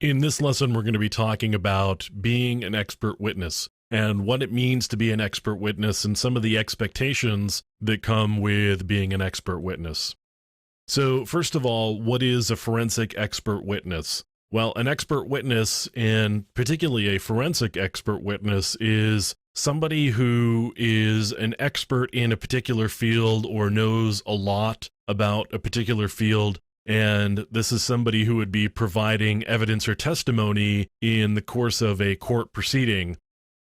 In this lesson, we're going to be talking about being an expert witness and what it means to be an expert witness and some of the expectations that come with being an expert witness. So, first of all, what is a forensic expert witness? Well, an expert witness, and particularly a forensic expert witness, is somebody who is an expert in a particular field or knows a lot about a particular field. And this is somebody who would be providing evidence or testimony in the course of a court proceeding.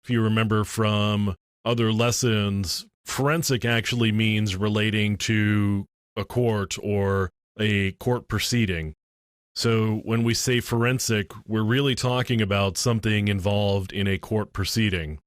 If you remember from other lessons, forensic actually means relating to a court or a court proceeding. So when we say forensic, we're really talking about something involved in a court proceeding.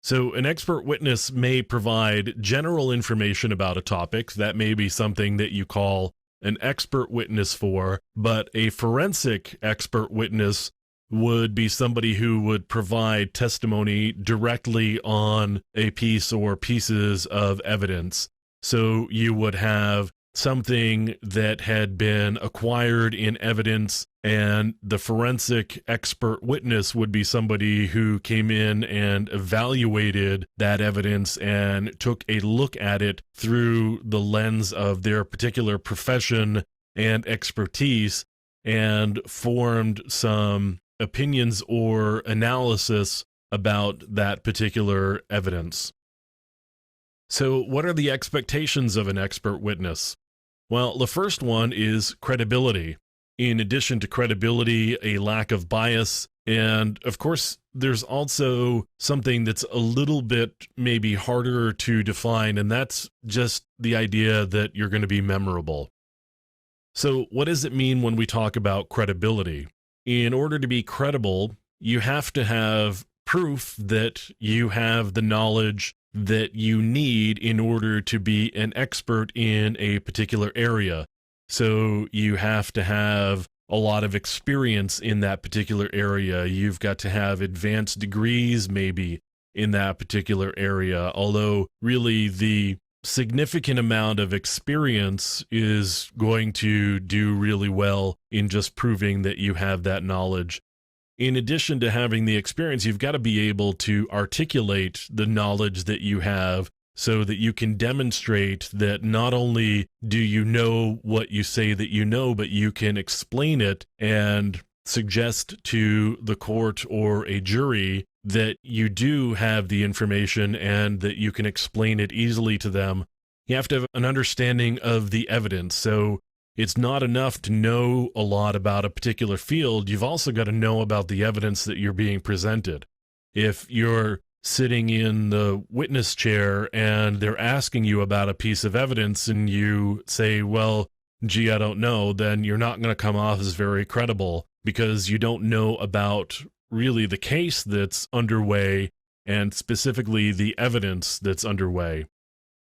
So an expert witness may provide general information about a topic. That may be something that you call an expert witness for, but a forensic expert witness would be somebody who would provide testimony directly on a piece or pieces of evidence. So you would have something that had been acquired in evidence, and the forensic expert witness would be somebody who came in and evaluated that evidence and took a look at it through the lens of their particular profession and expertise and formed some opinions or analysis about that particular evidence. So, what are the expectations of an expert witness? Well, the first one is credibility. In addition to credibility, a lack of bias. And of course, there's also something that's a little bit maybe harder to define, and that's just the idea that you're going to be memorable. So, what does it mean when we talk about credibility? In order to be credible, you have to have proof that you have the knowledge that you need in order to be an expert in a particular area. So you have to have a lot of experience in that particular area. You've got to have advanced degrees maybe in that particular area, although really the significant amount of experience is going to do really well in just proving that you have that knowledge. In addition to having the experience, you've got to be able to articulate the knowledge that you have so that you can demonstrate that not only do you know what you say that you know, but you can explain it and suggest to the court or a jury that you do have the information and that you can explain it easily to them. You have to have an understanding of the evidence. So it's not enough to know a lot about a particular field. You've also got to know about the evidence that you're being presented. If you're sitting in the witness chair and they're asking you about a piece of evidence and you say, well, gee, I don't know, then you're not going to come off as very credible because you don't know about really the case that's underway and specifically the evidence that's underway.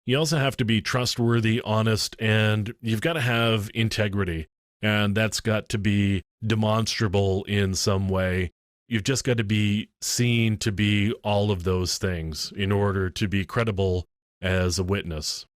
You also have to be trustworthy, honest, and you've got to have integrity, and that's got to be demonstrable in some way. You've just got to be seen to be all of those things in order to be credible as a witness.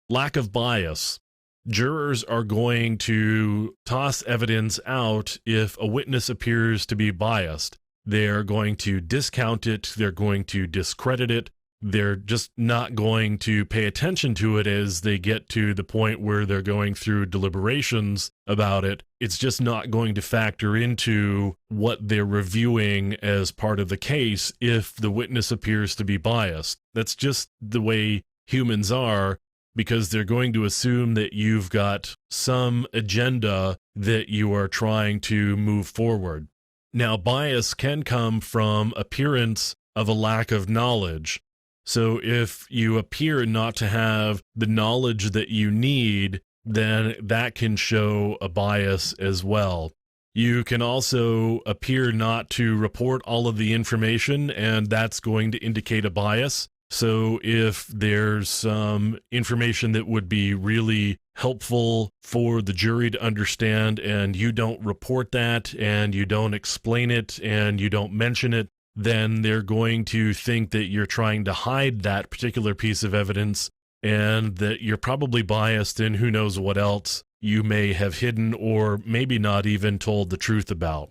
Lack of bias. Jurors are going to toss evidence out if a witness appears to be biased. They're going to discount it. They're going to discredit it. They're just not going to pay attention to it as they get to the point where they're going through deliberations about it. It's just not going to factor into what they're reviewing as part of the case if the witness appears to be biased. That's just the way humans are, because they're going to assume that you've got some agenda that you are trying to move forward. Now, bias can come from appearance of a lack of knowledge. So if you appear not to have the knowledge that you need, then that can show a bias as well. You can also appear not to report all of the information, and that's going to indicate a bias. So if there's some information that would be really helpful for the jury to understand, and you don't report that, and you don't explain it, and you don't mention it, then they're going to think that you're trying to hide that particular piece of evidence, and that you're probably biased in who knows what else you may have hidden or maybe not even told the truth about.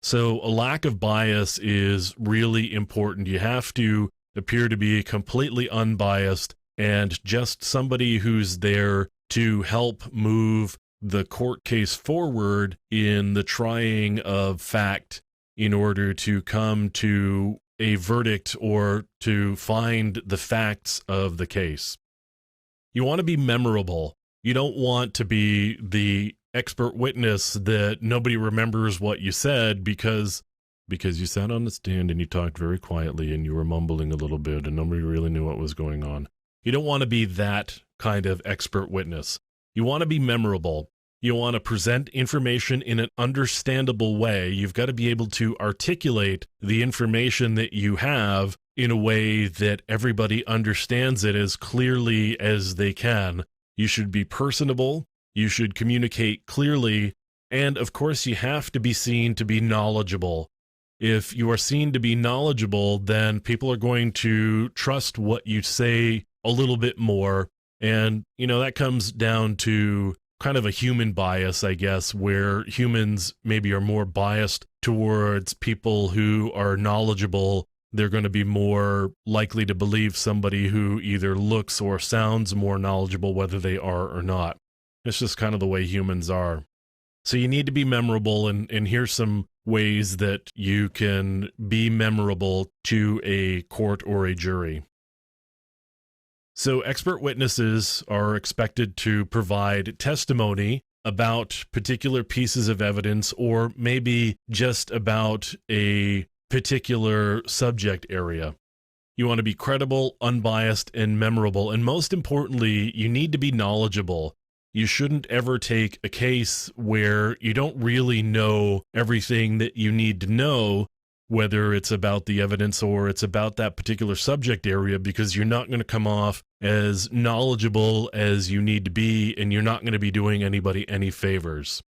So a lack of bias is really important. You have to appear to be completely unbiased and just somebody who's there to help move the court case forward in the trying of fact in order to come to a verdict or to find the facts of the case. You want to be memorable. You don't want to be the expert witness that nobody remembers what you said because you sat on the stand and you talked very quietly and you were mumbling a little bit and nobody really knew what was going on. You don't want to be that kind of expert witness. You want to be memorable. You want to present information in an understandable way. You've got to be able to articulate the information that you have in a way that everybody understands it as clearly as they can. You should be personable. You should communicate clearly. And of course, you have to be seen to be knowledgeable. If you are seen to be knowledgeable, then people are going to trust what you say a little bit more. And, that comes down to kind of a human bias, I guess, where humans maybe are more biased towards people who are knowledgeable. They're going to be more likely to believe somebody who either looks or sounds more knowledgeable, whether they are or not. It's just kind of the way humans are. So you need to be memorable, and here's some ways that you can be memorable to a court or a jury. So expert witnesses are expected to provide testimony about particular pieces of evidence or maybe just about a particular subject area. You want to be credible, unbiased, and memorable. And most importantly, you need to be knowledgeable. You shouldn't ever take a case where you don't really know everything that you need to know, whether it's about the evidence or it's about that particular subject area, because you're not going to come off as knowledgeable as you need to be, and you're not going to be doing anybody any favors.